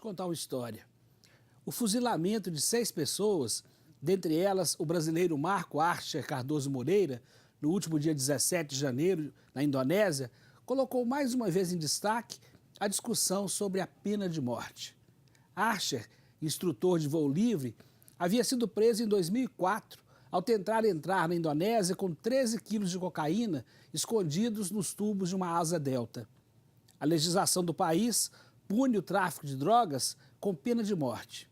contar uma história. O fuzilamento de 6 pessoas, dentre elas o brasileiro Marco Archer Cardoso Moreira, no último dia 17 de janeiro, na Indonésia, colocou mais uma vez em destaque a discussão sobre a pena de morte. Archer, instrutor de voo livre, havia sido preso em 2004 ao tentar entrar na Indonésia com 13 quilos de cocaína escondidos nos tubos de uma asa delta. A legislação do país pune o tráfico de drogas com pena de morte.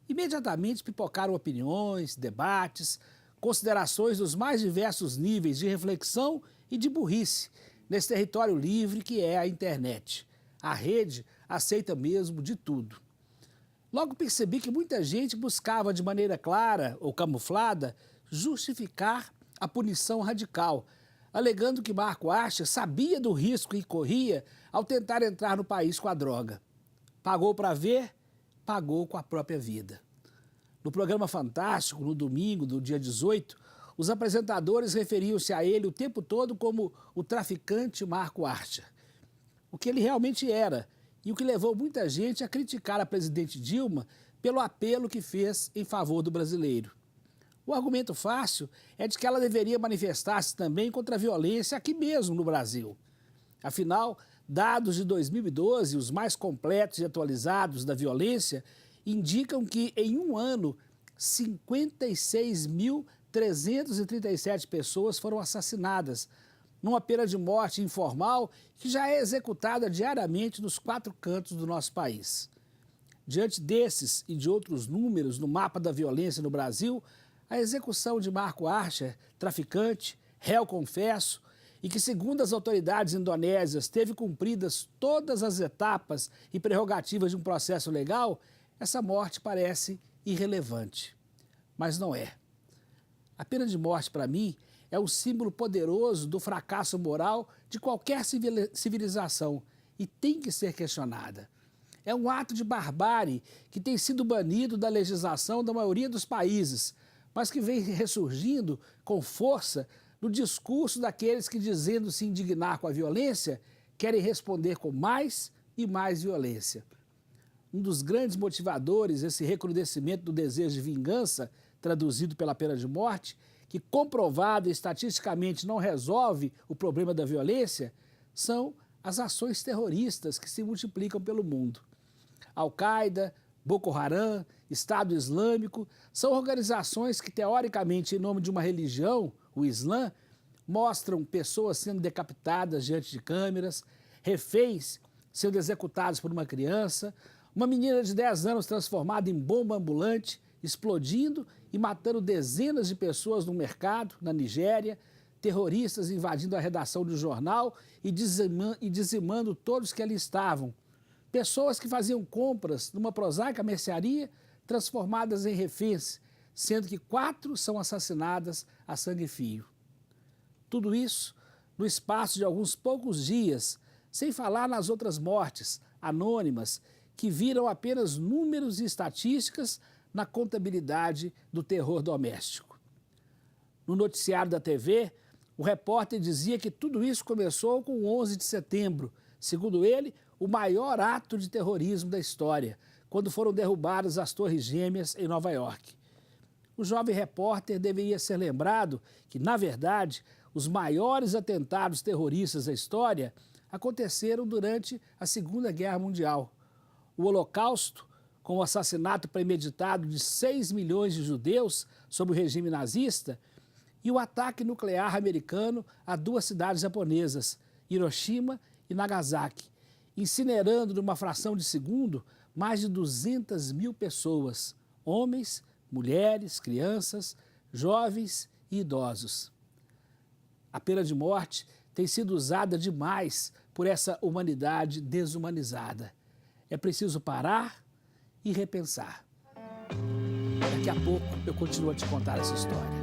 Imediatamente pipocaram opiniões, debates, considerações dos mais diversos níveis de reflexão e de burrice nesse território livre que é a internet. A rede aceita mesmo de tudo. Logo percebi que muita gente buscava de maneira clara ou camuflada justificar a punição radical, alegando que Marco Archer sabia do risco que corria ao tentar entrar no país com a droga. Pagou para ver, pagou com a própria vida. No programa Fantástico, no domingo, do dia 18, os apresentadores referiam-se a ele o tempo todo como o traficante Marco Archer. O que ele realmente era e o que levou muita gente a criticar a presidente Dilma pelo apelo que fez em favor do brasileiro. O argumento fácil é de que ela deveria manifestar-se também contra a violência aqui mesmo no Brasil. Afinal, dados de 2012, os mais completos e atualizados da violência, indicam que em um ano 56.337 pessoas foram assassinadas, numa pena de morte informal que já é executada diariamente nos 4 cantos do nosso país. Diante desses e de outros números no mapa da violência no Brasil, a execução de Marco Archer, traficante, réu confesso, e que, segundo as autoridades indonésias, teve cumpridas todas as etapas e prerrogativas de um processo legal, essa morte parece irrelevante. Mas não é. A pena de morte, para mim, é um símbolo poderoso do fracasso moral de qualquer civilização e tem que ser questionada. É um ato de barbárie que tem sido banido da legislação da maioria dos países, mas que vem ressurgindo com força no discurso daqueles que, dizendo se indignar com a violência, querem responder com mais e mais violência. Um dos grandes motivadores desse recrudescimento do desejo de vingança, traduzido pela pena de morte, que comprovado e estatisticamente não resolve o problema da violência, são as ações terroristas que se multiplicam pelo mundo. Al-Qaeda, Boko Haram, Estado Islâmico, são organizações que, teoricamente, em nome de uma religião, o Islã, mostram pessoas sendo decapitadas diante de câmeras, reféns sendo executados por uma criança, uma menina de 10 anos transformada em bomba ambulante, explodindo e matando dezenas de pessoas no mercado, na Nigéria, terroristas invadindo a redação de um jornal e dizimando todos que ali estavam. Pessoas que faziam compras numa prosaica mercearia transformadas em reféns, sendo que 4 são assassinadas a sangue frio. Tudo isso no espaço de alguns poucos dias, sem falar nas outras mortes anônimas que viram apenas números e estatísticas na contabilidade do terror doméstico. No noticiário da TV, o repórter dizia que tudo isso começou com o 11 de setembro, segundo ele, o maior ato de terrorismo da história, quando foram derrubadas as Torres Gêmeas em Nova York. O jovem repórter deveria ser lembrado que, na verdade, os maiores atentados terroristas da história aconteceram durante a Segunda Guerra Mundial. O Holocausto, com o assassinato premeditado de 6 milhões de judeus sob o regime nazista, e o ataque nuclear americano a 2 cidades japonesas, Hiroshima e Nagasaki, incinerando numa fração de segundo mais de 200 mil pessoas, homens, mulheres, crianças, jovens e idosos. A pena de morte tem sido usada demais por essa humanidade desumanizada. É preciso parar e repensar. Daqui a pouco eu continuo a te contar essa história.